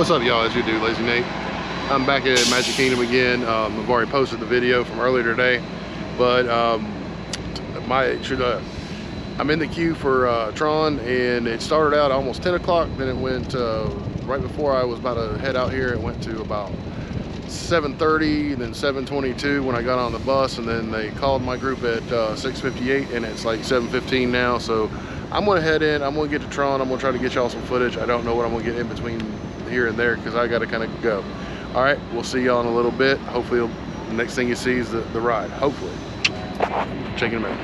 What's up, y'all? As you do, Lazy Nate. I'm back at Magic Kingdom again. I've already posted the video from earlier today, but I'm in the queue for Tron, and it started out almost 10 o'clock. Then it went right before I was about to head out here. It went to about 7:30, then 7:22 when I got on the bus, and then they called my group at 6:58, and it's like 7:15 now. So I'm gonna head in. I'm gonna get to Tron. I'm gonna try to get y'all some footage. I don't know what I'm gonna get in between here and there because I gotta kind of go. All right, we'll see y'all in a little bit. Hopefully the next thing you see is the ride. Hopefully. Checking them out.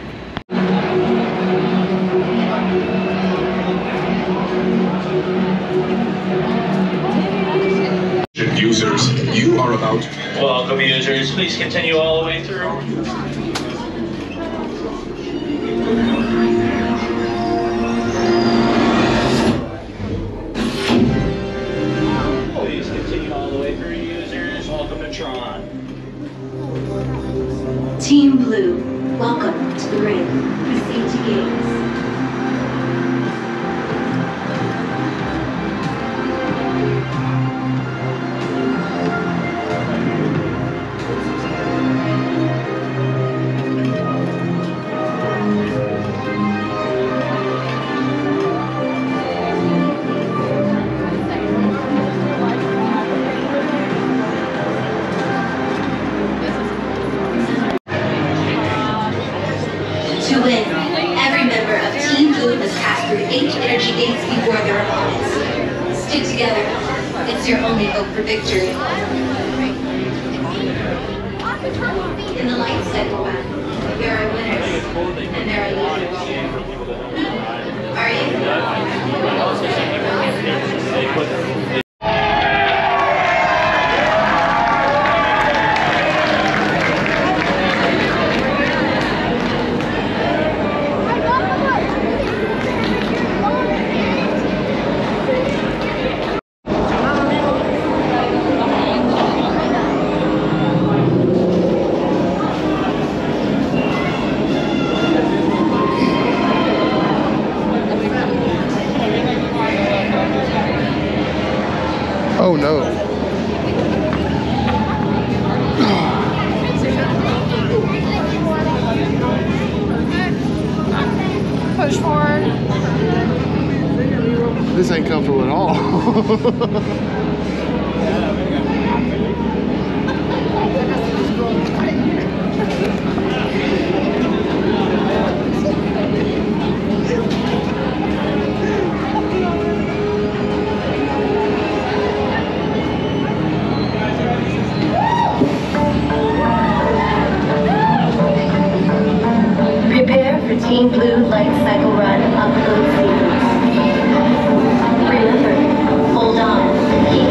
Users, you are about. Welcome, users. Please continue all the way through. Please continue all the way through, users. Welcome to Tron. Team Blue, welcome to the ring. Proceed to gates. To win, every member of Team Blue must pass through 8 energy gates before their opponents. Stick together. It's your only hope for victory. In the light cycle round, there are winners and there are losers. Are you? Oh no. Push forward. This ain't comfortable at all. Prepare for Team Blue light cycle run upload sequence. Remember, hold on, keep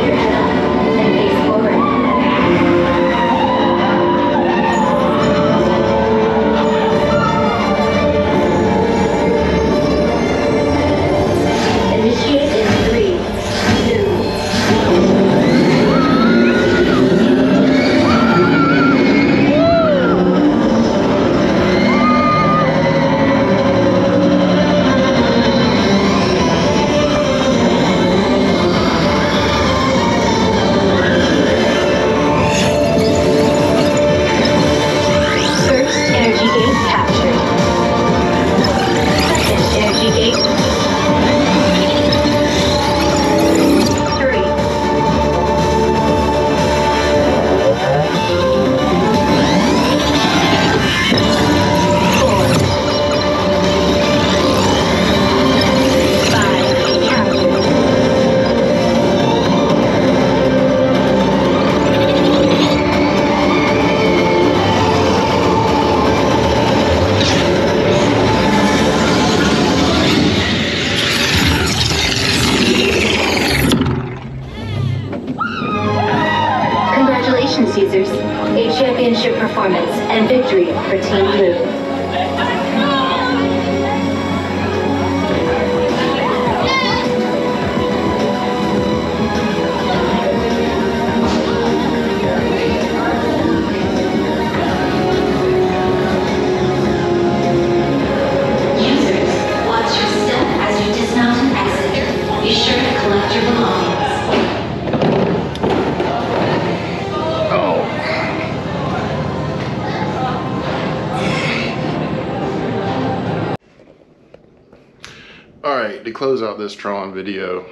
Alright, to close out this Tron video,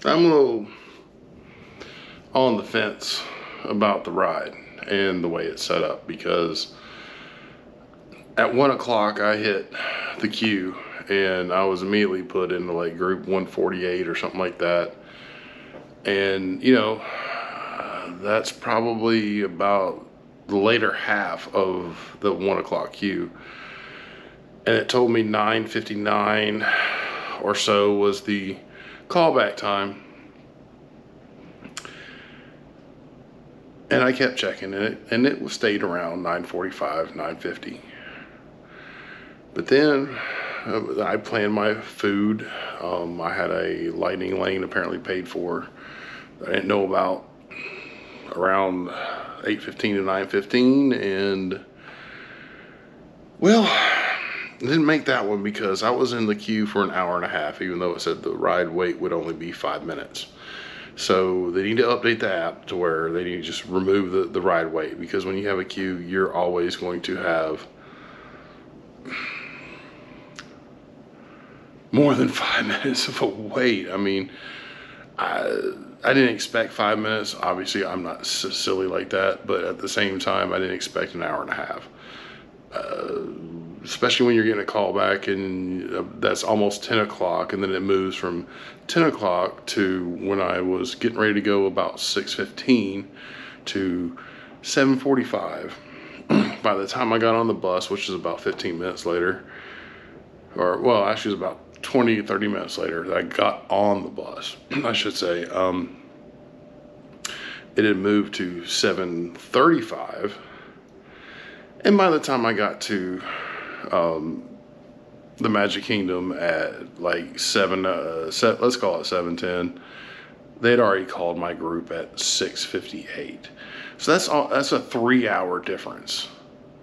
I'm a little on the fence about the ride and the way it's set up, because at 1 o'clock I hit the queue and I was immediately put into like group 148 or something like that. And you know, that's probably about the later half of the 1 o'clock queue. And it told me 9:59 or so was the callback time. And I kept checking it, and it stayed around 9:45, 9:50. But then I planned my food. I had a lightning lane apparently paid for that I didn't know about, around 8:15 to 9:15, and well, I didn't make that one because I was in the queue for an hour and a half, even though it said the ride wait would only be 5 minutes. So they need to update the app to where they need to just remove the ride wait, because when you have a queue, you're always going to have more than 5 minutes of a wait. I mean, I didn't expect 5 minutes. Obviously, I'm not silly like that, but at the same time, I didn't expect an hour and a half. Especially when you're getting a call back, and that's almost 10 o'clock, and then it moves from 10 o'clock to when I was getting ready to go about 6:15 to 7:45. By the time I got on the bus, which is about 15 minutes later, or well, actually it was about 20 to 30 minutes later that I got on the bus, I should say, it had moved to 7:35. And by the time I got to the Magic Kingdom at like let's call it 7:10, they'd already called my group at 6:58. So that's a 3-hour difference.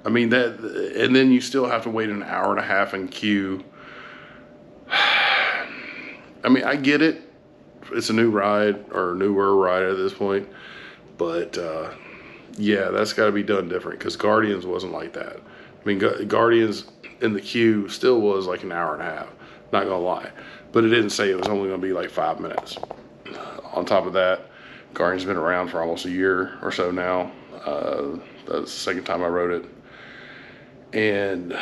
I mean, that, and then you still have to wait an hour and a half in queue. I mean, I get it. It's a new ride, or newer ride at this point, but yeah, that's got to be done different, because Guardians wasn't like that. I mean, Guardians in the queue still was like an hour and a half, not gonna lie, but it didn't say it was only gonna be like 5 minutes. On top of that, Guardians been around for almost a year or so now. That's the second time I rode it, and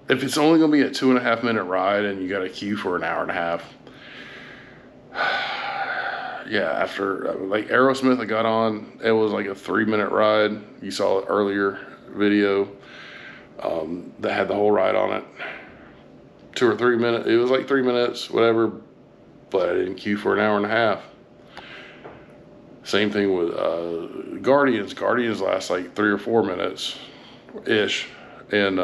if it's only gonna be a 2.5 minute ride and you got a queue for an hour and a half, yeah, after like Aerosmith, I got on, it was like a 3-minute ride. You saw it earlier video, that had the whole ride on it. 2 or 3 minutes, it was like 3 minutes, whatever, but I didn't queue for an hour and a half. Same thing with Guardians. Guardians last like 3 or 4 minutes ish, and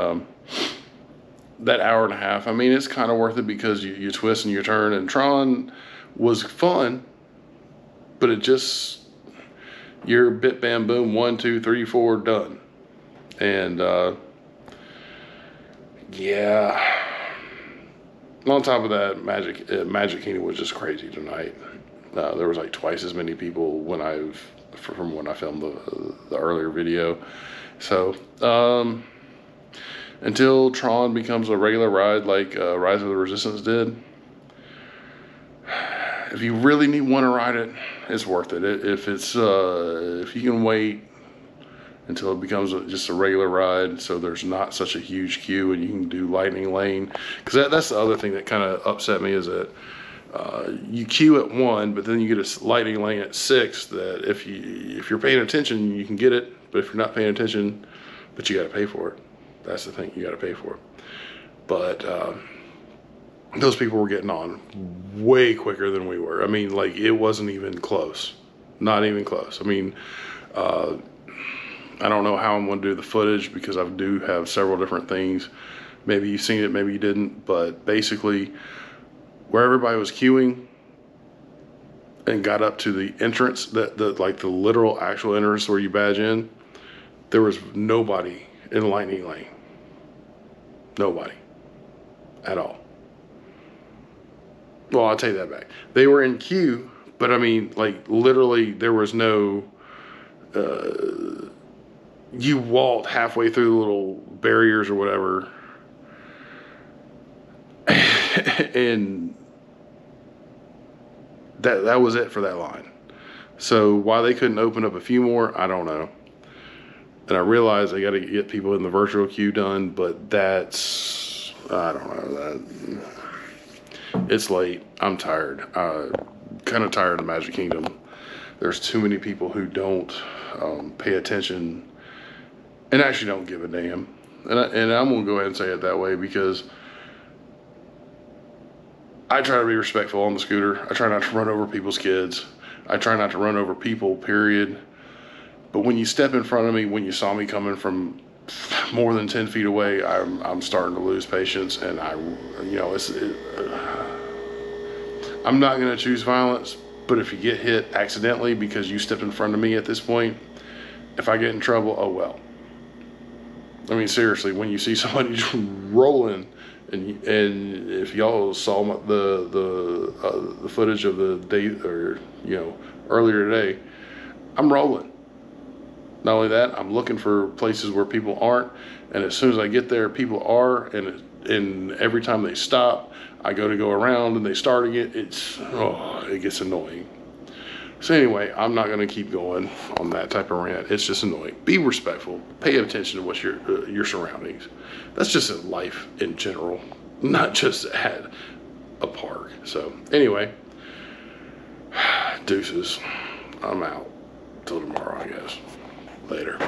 that hour and a half, I mean, it's kind of worth it because you twist and you turn. And Tron was fun, but it just, you're bit bam boom, 1 2 3 4 done. And yeah, on top of that, Magic Kingdom was just crazy tonight. There was like twice as many people from when I filmed the earlier video. So until Tron becomes a regular ride like Rise of the Resistance did, if you really want to ride it, it's worth it. If you can wait until it becomes just a regular ride, so there's not such a huge queue, and you can do lightning lane, because that's the other thing that kind of upset me, is that you queue at 1, but then you get a lightning lane at 6. That if you're paying attention, you can get it, but if you're not paying attention, but you got to pay for it. That's the thing, you got to pay for it. But those people were getting on way quicker than we were. I mean, like, it wasn't even close. Not even close. I mean, I don't know how I'm going to do the footage, because I do have several different things. Maybe you've seen it, maybe you didn't. But basically, where everybody was queuing and got up to the entrance, like the literal actual entrance where you badge in, there was nobody in the lightning lane. Nobody at all. Well, I'll take that back. They were in queue, but I mean, like, literally there was no, you Walt halfway through the little barriers or whatever. And that was it for that line. So why they couldn't open up a few more, I don't know. And I realize they got to get people in the virtual queue done, but that's, I don't know. It's late. I'm tired. Kind of tired of Magic Kingdom. There's too many people who don't pay attention and actually don't give a damn. And I'm going to go ahead and say it that way because I try to be respectful on the scooter. I try not to run over people's kids. I try not to run over people, period. But when you step in front of me, when you saw me coming from more than 10 feet away, I'm starting to lose patience. And I'm not going to choose violence, but if you get hit accidentally because you stepped in front of me at this point, if I get in trouble, oh well. I mean, seriously, when you see somebody just rolling, and if y'all saw the footage of the day, or earlier today, I'm rolling. Not only that, I'm looking for places where people aren't, and as soon as I get there, people are, and every time they stop, I go around and they start again. It gets annoying. So anyway, I'm not going to keep going on that type of rant. It's just annoying. Be respectful. Pay attention to what's your surroundings. That's just in life in general, not just at a park. So anyway, deuces. I'm out till tomorrow, I guess. Later.